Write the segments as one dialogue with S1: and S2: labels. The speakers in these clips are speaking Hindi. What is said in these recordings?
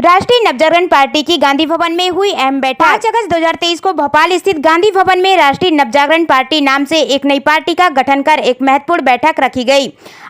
S1: राष्ट्रीय नवजागरण पार्टी की गांधी भवन में हुई अहम बैठक। 5 अगस्त 2023 को भोपाल स्थित गांधी भवन में राष्ट्रीय नवजागरण पार्टी नाम से एक नई पार्टी का गठन कर एक महत्वपूर्ण बैठक रखी गई।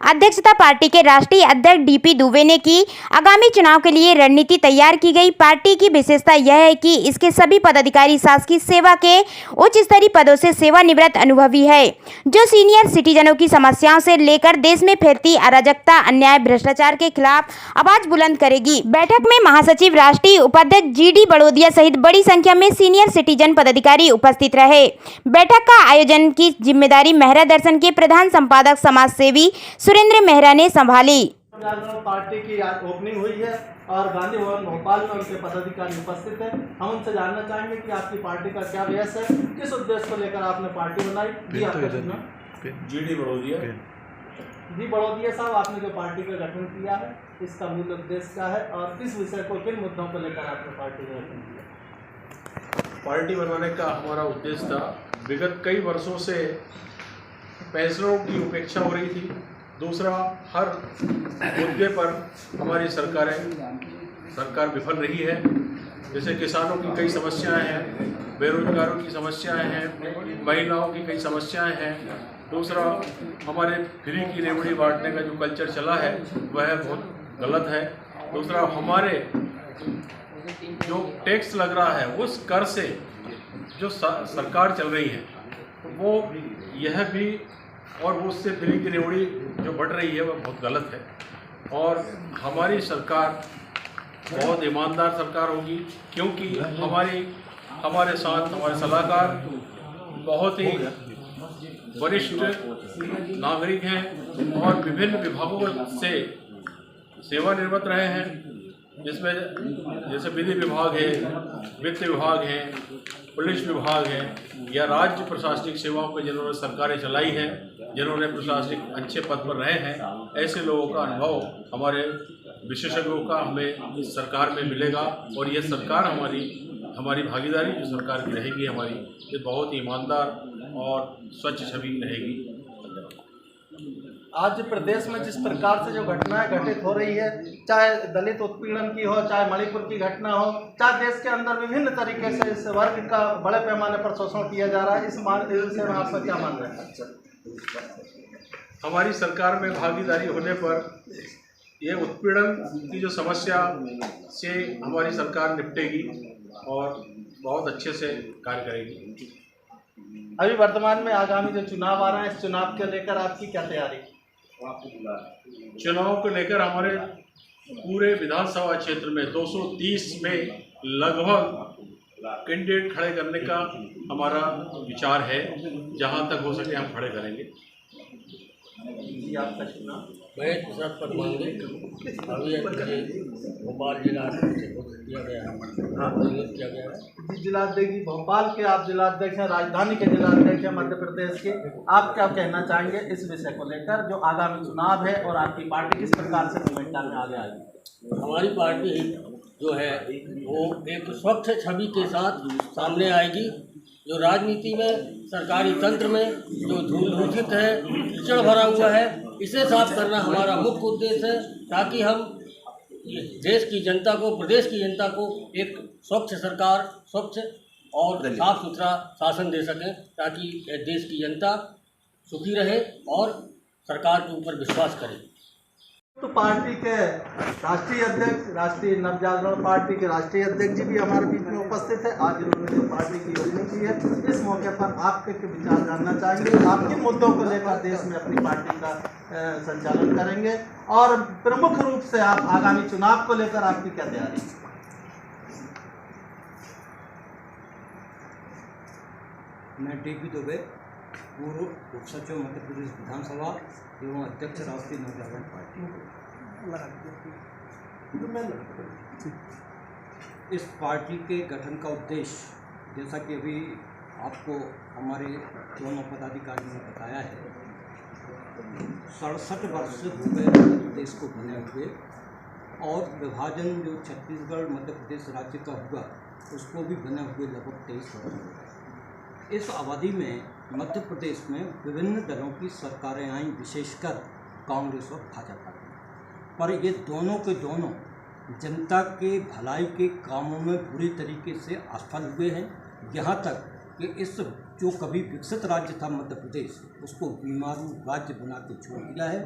S1: अध्यक्षता पार्टी के राष्ट्रीय अध्यक्ष डीपी दुबे ने की। आगामी चुनाव के लिए रणनीति तैयार की गई। पार्टी की विशेषता यह है कि इसके सभी पदाधिकारी शासकीय सेवा के उच्च स्तरीय पदों से सेवानिवृत्त अनुभवी है, जो सीनियर सिटीजनों की समस्याओं से लेकर देश में फैलती अराजकता, अन्याय, भ्रष्टाचार के खिलाफ आवाज बुलंद करेगी। बैठक में महासचिव, राष्ट्रीय उपाध्यक्ष जीडी बड़ोदिया सहित बड़ी संख्या में सीनियर सिटीजन पदाधिकारी उपस्थित रहे। बैठक का आयोजन की जिम्मेदारी मेहरा दर्शन के प्रधान संपादक समाज सेवी सुरेंद्र मेहरा ने संभाली।
S2: पार्टी की आज ओपनिंग हुई है और गांधी भवन भोपाल में उनके पदाधिकारी उपस्थित हैं। हम उनसे जानना चाहेंगे कि आपकी पार्टी का क्या व्यस है, किस उद्देश्य को लेकर आपने पार्टी बनाई। जी आपका
S3: जीडी बड़ोदिया।
S2: जी बड़ोदिया साहब, आपने जो पार्टी का गठन किया है, इसका मूल उद्देश्य क्या है और किस विषय को, किन मुद्दों को लेकर आपने पार्टी का गठन किया?
S3: पार्टी बनाने का हमारा उद्देश्य था, विगत कई वर्षों से फैसलों की उपेक्षा हो रही थी। दूसरा, हर मुद्दे पर हमारी सरकार विफल रही है। जैसे किसानों की कई समस्याएं हैं, बेरोजगारों की समस्याएं हैं, महिलाओं की कई समस्याएं हैं। दूसरा, हमारे फ्री की रेवड़ी बांटने का जो कल्चर चला है वह बहुत गलत है। दूसरा, हमारे जो टैक्स लग रहा है उस कर से जो सरकार चल रही है वो यह भी, और वो उससे फ्री की रेवड़ी जो बढ़ रही है वह बहुत गलत है। और हमारी सरकार बहुत ईमानदार सरकार होगी, क्योंकि हमारे साथ हमारे सलाहकार बहुत ही वरिष्ठ नागरिक हैं और विभिन्न विभागों से सेवानिवृत्त रहे हैं, जिसमें जैसे विधि विभाग है, वित्त विभाग है, पुलिस विभाग है, या राज्य प्रशासनिक सेवाओं को जिन्होंने सरकारें चलाई हैं, जिन्होंने प्रशासनिक अच्छे पद पर रहे हैं, ऐसे लोगों का अनुभव हमारे विशेषज्ञों का हमें इस सरकार में मिलेगा। और ये सरकार हमारी भागीदारी जो सरकार की रहेगी हमारी, ये बहुत ही ईमानदार और स्वच्छ छवि रहेगी।
S2: आज प्रदेश में जिस प्रकार से जो घटनाएं घटित हो रही है, चाहे दलित उत्पीड़न की हो, चाहे मणिपुर की घटना हो, चाहे देश के अंदर विभिन्न तरीके से इस वर्ग का बड़े पैमाने पर शोषण किया जा रहा है, इस विषय में आपका क्या मानना है?
S3: हमारी सरकार में भागीदारी होने पर ये उत्पीड़न की जो समस्या से हमारी सरकार निपटेगी और बहुत अच्छे से कार्य करेगी।
S2: अभी वर्तमान में आगामी जो चुनाव आ रहे हैं, इस चुनाव के लेकर आपकी क्या तैयारी?
S3: चुनाव को लेकर हमारे पूरे विधानसभा क्षेत्र में 230 में लगभग कैंडिडेट खड़े करने का हमारा विचार है। जहां तक हो सके हम खड़े करेंगे।
S2: जी आपका चुनाव?
S4: महेश प्रसाद परमांगे, अभी भोपाल जिला किया गया है।
S2: जी जिलाध्यक्ष जी, भोपाल के आप जिलाध्यक्ष हैं, राजधानी के जिलाध्यक्ष हैं मध्य प्रदेश के, आप क्या कहना चाहेंगे इस विषय को लेकर, जो आगामी चुनाव है और आपकी पार्टी किस प्रकार से भूमिका में आगे आएगी?
S4: हमारी पार्टी जो है वो एक स्वच्छ छवि के साथ सामने आएगी। जो राजनीति में, सरकारी तंत्र में जो धूल दूषित है, कीचड़ भरा हुआ है, इसे साफ करना हमारा मुख्य उद्देश्य है, ताकि हम देश की जनता को, प्रदेश की जनता को एक स्वच्छ सरकार, स्वच्छ और साफ सुथरा शासन दे सकें, ताकि देश की जनता सुखी रहे और सरकार के ऊपर विश्वास करे।
S2: तो पार्टी के राष्ट्रीय अध्यक्ष, राष्ट्रीय नवजागरण पार्टी के राष्ट्रीय अध्यक्ष जी भी हमारे बीच में उपस्थित है। आज इन्होंने जो पार्टी की ओपनिंग की है, इस मौके पर आपके विचार जानना चाहेंगे। आप किन मुद्दों को लेकर देश में अपनी पार्टी का संचालन करेंगे और प्रमुख रूप से आप आगामी चुनाव को लेकर आपकी क्या तैयारी?
S5: मैं डीपी दुबे, पूर्व उप सचिव मध्य प्रदेश विधानसभा एवं अध्यक्ष राष्ट्रीय नवजागरण पार्टी। इस पार्टी के गठन का उद्देश्य, जैसा कि अभी आपको हमारे दोनों पदाधिकारियों ने बताया है, 67 वर्ष से हो गए मध्य प्रदेश को बने हुए, और विभाजन जो छत्तीसगढ़ मध्य प्रदेश राज्य का हुआ उसको भी बने हुए लगभग 23 वर्ष हो गए। इस अवधि में मध्य प्रदेश में विभिन्न दलों की सरकारें आईं, विशेषकर कांग्रेस और भाजपा की, पर ये दोनों के दोनों जनता के भलाई के कामों में पूरी तरीके से असफल हुए हैं। यहाँ तक कि इस जो कभी विकसित राज्य था मध्य प्रदेश, उसको बीमारू राज्य बना के छोड़ दिया है।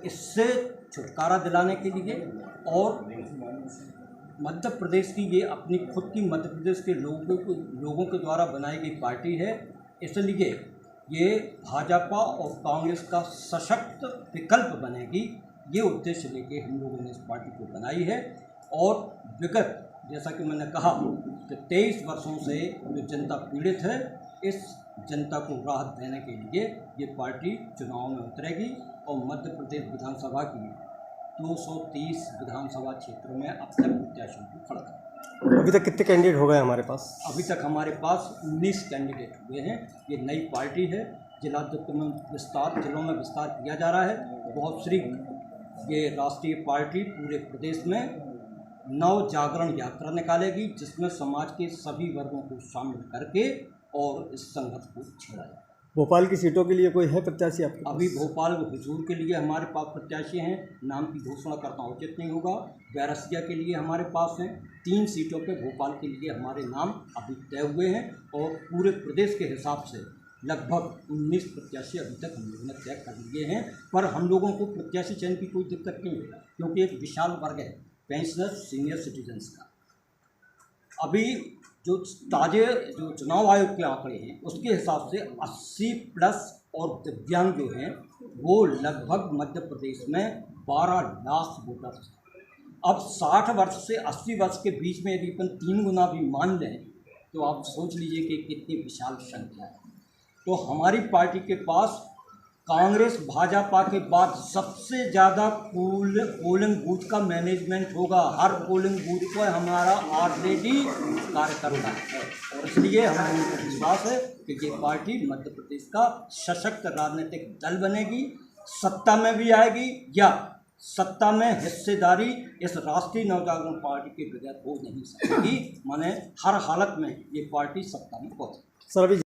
S5: इससे छुटकारा दिलाने के लिए और मध्य प्रदेश की ये अपनी खुद की मध्य प्रदेश के लोगों के द्वारा बनाई गई पार्टी है, इसलिए ये भाजपा और कांग्रेस का सशक्त विकल्प बनेगी। ये उद्देश्य लेके हम लोगों ने इस पार्टी को बनाई है। और विगत जैसा कि मैंने कहा कि 23 वर्षों से जो जनता पीड़ित है, इस जनता को राहत देने के लिए ये पार्टी चुनाव में उतरेगी और मध्य प्रदेश विधानसभा की 230 विधानसभा क्षेत्रों में अब तक प्रत्याशियों की खड़ा है।
S6: अभी तक कितने कैंडिडेट हो गए हमारे पास?
S5: अभी तक हमारे पास 19 कैंडिडेट हुए हैं। ये नई पार्टी है, जिलों में विस्तार किया जा रहा है। बहुत शीघ्र ये राष्ट्रीय पार्टी पूरे प्रदेश में नव जागरण यात्रा निकालेगी, जिसमें समाज के सभी वर्गों को शामिल करके और इस संघर्ष को छेड़ा जाए।
S6: भोपाल की सीटों के लिए कोई है प्रत्याशी आपके पास?
S5: अभी भोपाल व हुजूर के लिए हमारे पास प्रत्याशी हैं, नाम की घोषणा करना उचित नहीं होगा। बैरसिया के लिए हमारे पास हैं। 3 सीटों पे भोपाल के लिए हमारे नाम अभी तय हुए हैं और पूरे प्रदेश के हिसाब से लगभग 19 प्रत्याशी अभी तक हम लोगों ने तय कर लिए हैं। पर हम लोगों को प्रत्याशी चयन की कोई दिक्कत नहीं है, क्योंकि एक विशाल वर्ग है पेंशनर सीनियर सिटीजन्स का। अभी जो ताजे जो चुनाव आयोग के आंकड़े हैं, उसके हिसाब से 80+ और दिव्यांग जो हैं वो लगभग मध्य प्रदेश में 12 लाख वोटर्स हैं। अब 60 वर्ष से 80 वर्ष के बीच में यदि अपन 3 गुना भी मान लें तो आप सोच लीजिए कि कितनी विशाल संख्या है। तो हमारी पार्टी के पास कांग्रेस भाजपा के बाद सबसे ज़्यादा पोलिंग बूथ का मैनेजमेंट होगा। हर पोलिंग बूथ पर हमारा ऑलरेडी कार्यकर्ता है और इसलिए हम लोगों को विश्वास है कि ये पार्टी मध्य प्रदेश का सशक्त राजनीतिक दल बनेगी, सत्ता में भी आएगी या सत्ता में हिस्सेदारी इस राष्ट्रीय नवजागरण पार्टी के बगैर हो नहीं सकेगी। माने हर हालत में ये पार्टी सत्ता में पहुँचेगी।
S6: सर, अभी